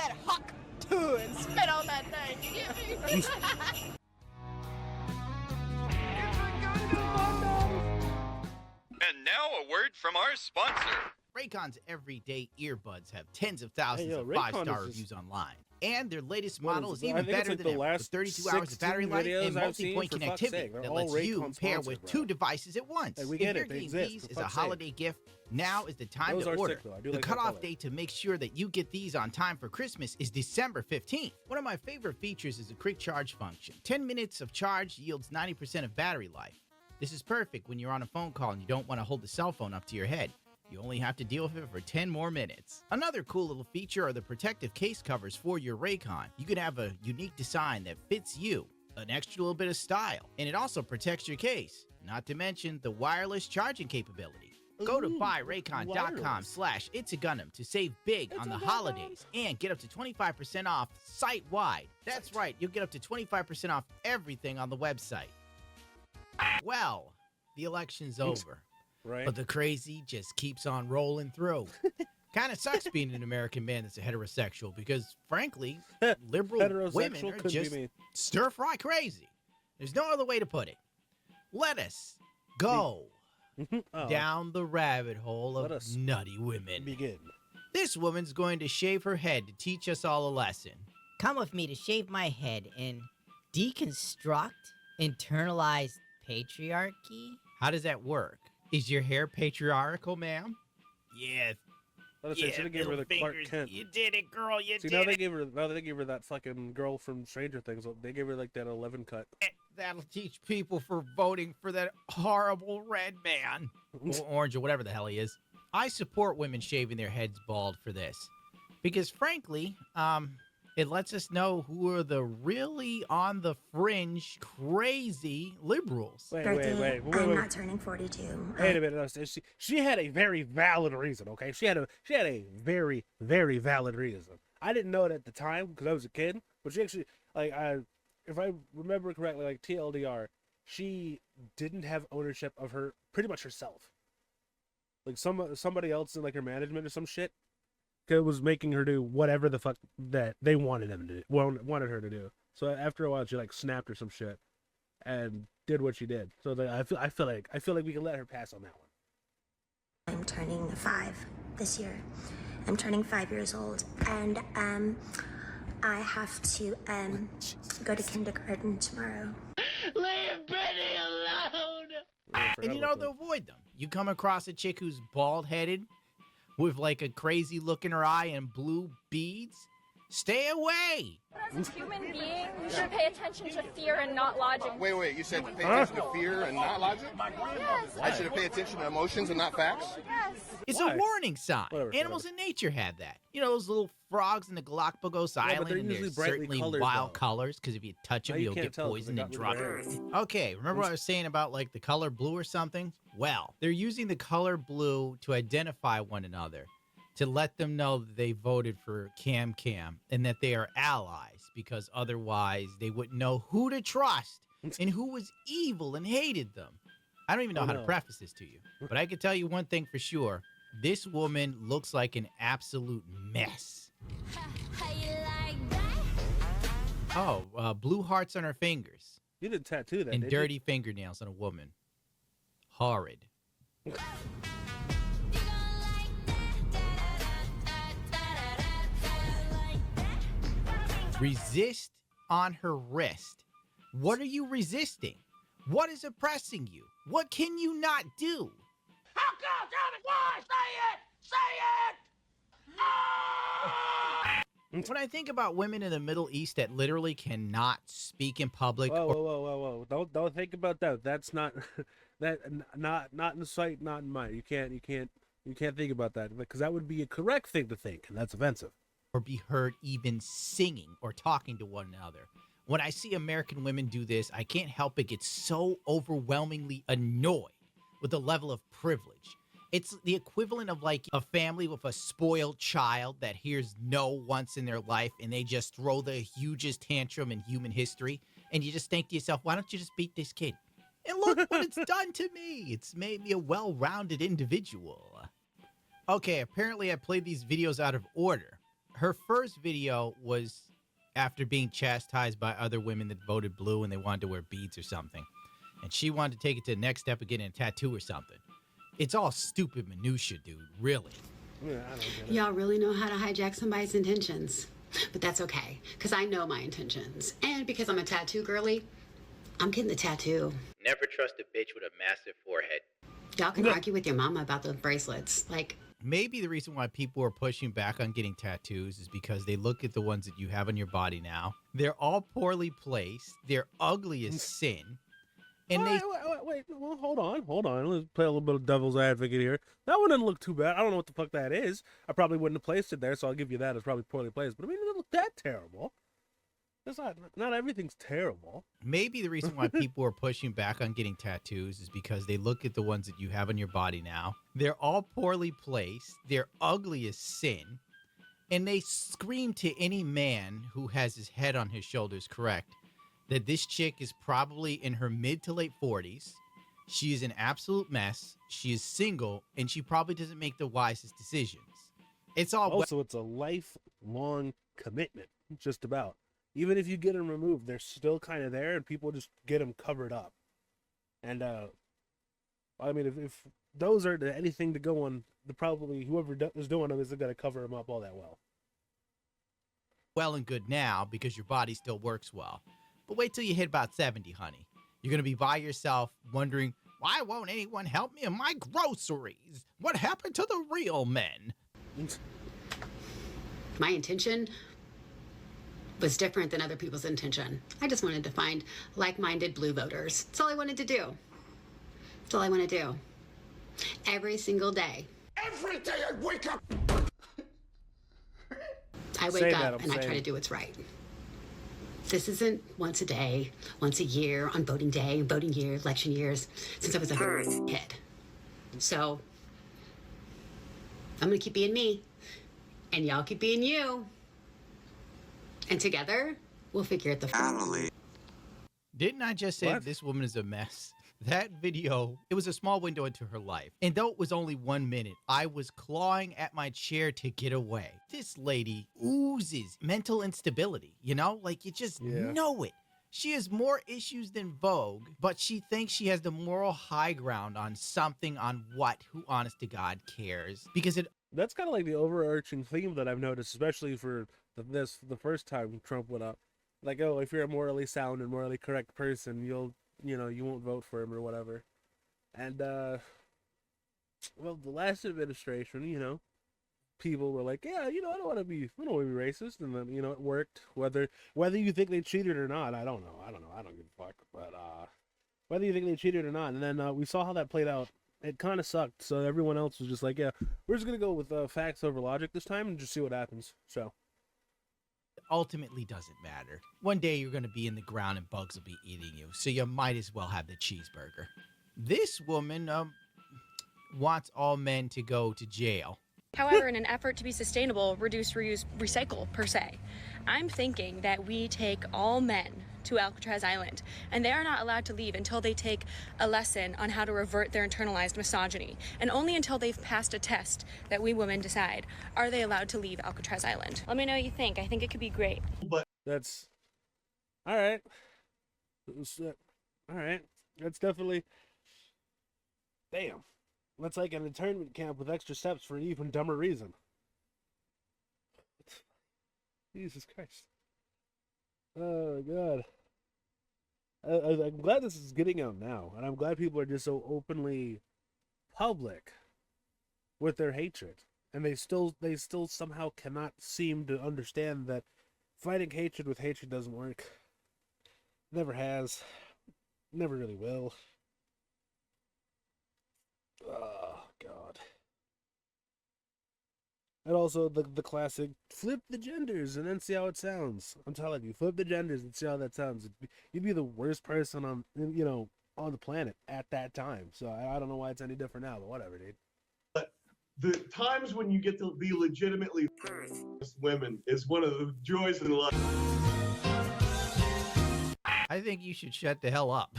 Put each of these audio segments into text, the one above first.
that huck too and spit on that thing. You get me? And now a word from our sponsor. Raycon's everyday earbuds have tens of thousands of Raycon 5-star is reviews online. And their latest What model is is it? I even think it's better like than the ever, with last 32 hours of battery 16 life videos and I've seen, multi-point for fuck's connectivity sake. They're that all lets you Raycon pair sponsored, with bro. 2 devices at once. Hey, we If get you're it. They getting exist, these for as a fuck's sake. holiday gift, now is the time Those to are order. sick, though. I do The like that cutoff color. date to make sure that you get these on time for Christmas is December 15th. One of my favorite features is the quick charge function. 10 minutes of charge yields 90% of battery life. This is perfect when you're on a phone call and you don't want to hold the cell phone up to your head. You only have to deal with it for 10 more minutes. Another cool little feature are the protective case covers for your Raycon. You can have a unique design that fits you, an extra little bit of style, and it also protects your case. Not to mention the wireless charging capability. Go to buyraycon.com/It'sAGundam to save big on the holidays and get up to 25% off site-wide. That's right, you'll get up to 25% off everything on the website. Well, the election's over. Right. But the crazy just keeps on rolling through. Kind of sucks being an American man that's a heterosexual because, frankly, liberal women Heterosexual are could be just me. stir-fry crazy. There's no other way to put it. Let us go Oh, down the rabbit hole Let of us nutty women. begin. This woman's going to shave her head to teach us all a lesson. Come with me to shave my head and deconstruct internalized patriarchy. How does that work? Is your hair patriarchal, ma'am? Yeah. Let us say, should have gave her the Clark Kent. You did it, girl. You See, did now it. they gave her that fucking girl from Stranger Things. They gave her like that 11 cut. That'll teach people for voting for that horrible red man. Or orange or whatever the hell he is. I support women shaving their heads bald for this. Because frankly, it lets us know who are the really on the fringe, crazy liberals. Wait. I'm not turning 42. Wait a minute. No, she had a very valid reason. Okay, she had a very valid reason. I didn't know it at the time because I was a kid, but she actually if I remember correctly, like TLDR, she didn't have ownership of her pretty much herself. Like somebody else in like her management or some shit was making her do whatever the fuck that they wanted her to do. So after a while, she like snapped or some shit and did what she did. So I feel like we can let her pass on that one. I'm turning 5 this year. I'm turning 5 years old, and I have to go to kindergarten tomorrow. Leave Benny alone! And you know, to avoid them. You come across a chick who's bald-headed with like a crazy look in her eye and blue beads. Stay away! As a human being, you should pay attention to fear and not logic. Wait, you said pay attention to fear and not logic? Yes. I should have paid attention to emotions and not facts? Yes. It's Why? a warning sign. Whatever. Animals in nature have that. You know, those little frogs in the Galapagos but Island, they're and usually they're brightly certainly colored, wild though. colors, because if you touch them, Now you you'll can't get tell 'cause they poisoned and got rid drugged. of their Okay, remember what I was saying about like the color blue or something? Well, they're using the color blue to identify one another, to let them know that they voted for Cam and that they are allies, because otherwise they wouldn't know who to trust and who was evil and hated them. I don't even know how to preface this to you, but I can tell you one thing for sure. This woman looks like an absolute mess. Oh, blue hearts on her fingers You didn't tattoo that, and did you? dirty fingernails on a woman. Horrid. Resist on her wrist. What are you resisting? What is oppressing you? What can you not do? How come? Tell me why! Say it! When I think about women in the Middle East that literally cannot speak in public, Whoa! Don't think about that. That's not not in sight, not in mind. You can't think about that because that would be a correct thing to think, and that's offensive. or be heard even singing or talking to one another. When I see American women do this, I can't help but get so overwhelmingly annoyed with the level of privilege. It's the equivalent of like a family with a spoiled child that hears no once in their life and they just throw the hugest tantrum in human history. And you just think to yourself, why don't you just beat this kid? And look what it's done to me. It's made me a well-rounded individual. Okay, apparently I played these videos out of order. Her first video was after being chastised by other women that voted blue and they wanted to wear beads or something. And she wanted to take it to the next step of getting a tattoo or something. It's all stupid minutia, dude, really. Yeah, I don't get it. Y'all really know how to hijack somebody's intentions. But that's okay, because I know my intentions. And because I'm a tattoo girly, I'm getting the tattoo. Never trust a bitch with a massive forehead. Y'all can argue with your mama about the bracelets. Like, Maybe the reason why people are pushing back on getting tattoos is because they look at the ones that you have on your body now. They're all poorly placed. They're ugly as sin. And Wait, well, hold on. Let's play a little bit of devil's advocate here. That one doesn't look too bad. I don't know what the fuck that is. I probably wouldn't have placed it there, so I'll give you that. It's probably poorly placed. But I mean, it doesn't look that terrible. That's not everything's terrible. maybe the reason why people are pushing back on getting tattoos is because they look at the ones that you have on your body now. They're all poorly placed. They're ugly as sin. And they scream to any man who has his head on his shoulders correct that this chick is probably in her mid to late 40s. She is an absolute mess. She is single, and she probably doesn't make the wisest decisions. It's all Also, it's a lifelong commitment, just about. Even if you get them removed, they're still kind of there, and people just get them covered up. And I mean, if those are anything to go on, probably whoever is doing them isn't going to cover them up all that well and good now because your body still works well. But wait till you hit about 70, honey. You're going to be by yourself wondering, why won't anyone help me in my groceries? What happened to the real men? my intention was different than other people's intention. I just wanted to find like-minded blue voters. That's all I wanted to do. That's all I want to do. Every single day. Every day I wake up. I wake up and I try to do what's right. This isn't once a day, once a year, on voting day, voting year, election years, since I was a kid. So, I'm gonna keep being me, and y'all keep being you. And together, we'll figure it the family. Didn't I just say this woman is a mess? That video, it was a small window into her life. And though it was only 1 minute, I was clawing at my chair to get away. This lady oozes mental instability, you know? Like, you just know it. She has more issues than Vogue, but she thinks she has the moral high ground on something on what, who honest to God cares. Because that's kind of like the overarching theme that I've noticed, especially for the first time Trump went up. Like, oh, if you're a morally sound and morally correct person, you won't vote for him or whatever. And, well, the last administration, people were like, yeah, I don't want to be racist. And then, it worked. Whether you think they cheated or not, I don't know. I don't give a fuck. But, whether you think they cheated or not. And then, we saw how that played out. It kind of sucked. So everyone else was just like, yeah, we're just going to go with facts over logic this time and just see what happens. So. Ultimately doesn't matter. One day you're going to be in the ground and bugs will be eating you, so you might as well have the cheeseburger. This woman wants all men to go to jail. However, in an effort to be sustainable, reduce, reuse, recycle per se, I'm thinking that we take all men to Alcatraz Island, and they are not allowed to leave until they take a lesson on how to revert their internalized misogyny, and only until they've passed a test that we women decide, are they allowed to leave Alcatraz Island? Let me know what you think. I think it could be great. That's all right. All right. That's definitely damn. That's like an internment camp with extra steps for an even dumber reason. Jesus Christ. Oh, God. I'm glad this is getting out now, and I'm glad people are just so openly public with their hatred, and they still somehow cannot seem to understand that fighting hatred with hatred doesn't work. Never has. Never really will. Oh, God. And also the classic, flip the genders and then see how it sounds. I'm telling you, flip the genders and see how that sounds. You'd be the worst person on the planet at that time. So I don't know why it's any different now, but whatever, dude. But the times when you get to be legitimately women is one of the joys in life. I think you should shut the hell up.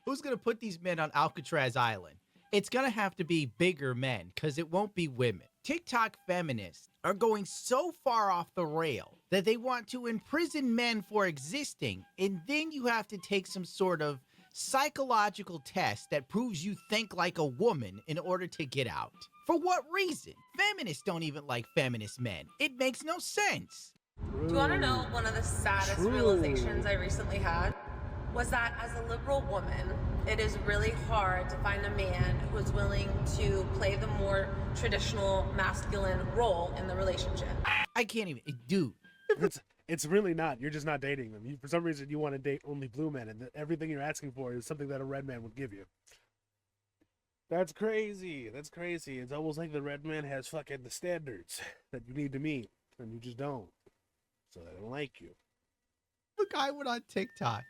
Who's going to put these men on Alcatraz Island? It's going to have to be bigger men, because it won't be women. TikTok feminists are going so far off the rail that they want to imprison men for existing, and then you have to take some sort of psychological test that proves you think like a woman in order to get out. For what reason? Feminists don't even like feminist men. It makes no sense. Do you want to know one of the saddest realizations I recently had? Was that as a liberal woman, it is really hard to find a man who's willing to play the more traditional masculine role in the relationship. I can't even, dude. It's really not. You're just not dating them. For some reason, you want to date only blue men, and everything you're asking for is something that a red man would give you. That's crazy. That's crazy. It's almost like the red man has fucking the standards that you need to meet, and you just don't. So they don't like you. The guy went on TikTok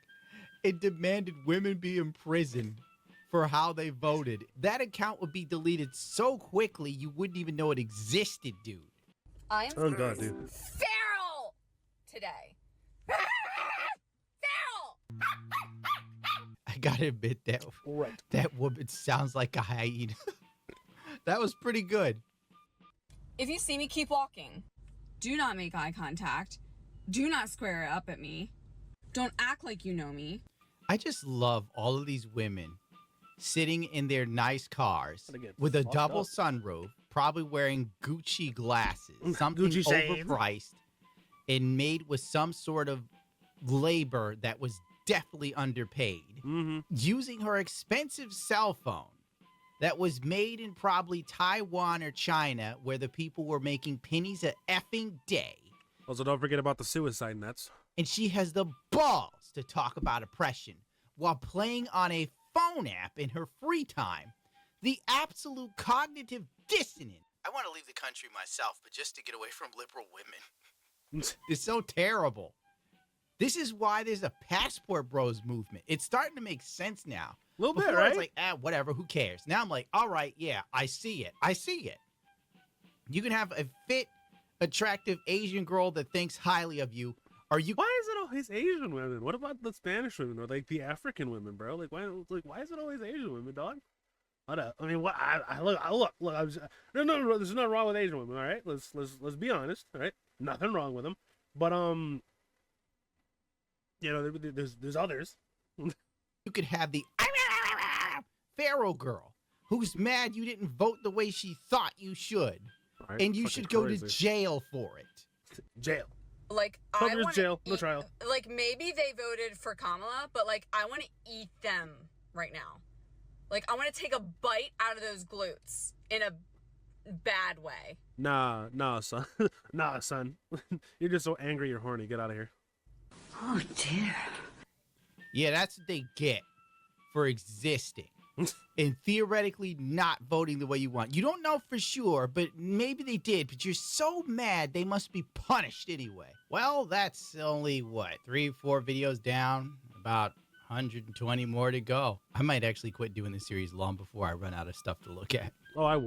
and demanded women be imprisoned for how they voted. That account would be deleted so quickly you wouldn't even know it existed, dude. I'm Oh god, dude. feral today. Feral! I gotta admit that woman sounds like a hyena. That was pretty good. If you see me, keep walking. Do not make eye contact. Do not square up at me. Don't act like you know me. I just love all of these women sitting in their nice cars with a double sunroof, probably wearing Gucci glasses, something Gucci shades. overpriced and made with some sort of labor that was definitely underpaid, using her expensive cell phone that was made in probably Taiwan or China, where the people were making pennies a effing day. Also, don't forget about the suicide nets. And she has the balls to talk about oppression while playing on a phone app in her free time. The absolute cognitive dissonance. I want to leave the country myself, but just to get away from liberal women. It's so terrible. This is why there's a passport bros movement. It's starting to make sense now. A little bit, Before, right? It's like, whatever, who cares? Now I'm like, all right, yeah, I see it. I see it. You can have a fit, attractive Asian girl that thinks highly of you. Why is it always Asian women? What about the Spanish women or like the African women, bro? Like why is it always Asian women, dog? What up? I mean, what? Look. I was no. There's nothing wrong with Asian women. All right, let's be honest. All right, nothing wrong with them. But you know, there's others. You could have the Pharaoh girl who's mad you didn't vote the way she thought you should, right, and you should go to jail for it. Jail. Like, I want jail, no trial. Like, maybe they voted for Kamala, but like, I want to eat them right now. Like, I want to take a bite out of those glutes in a bad way. Nah, son. Nah, son. You're just so angry you're horny. Get out of here. Oh, dear. Yeah, that's what they get for existing and theoretically not voting the way you want. You don't know for sure, but maybe they did, but you're so mad they must be punished anyway. Well, that's only, 3-4 videos down, about 120 more to go. I might actually quit doing this series long before I run out of stuff to look at. Oh, I would.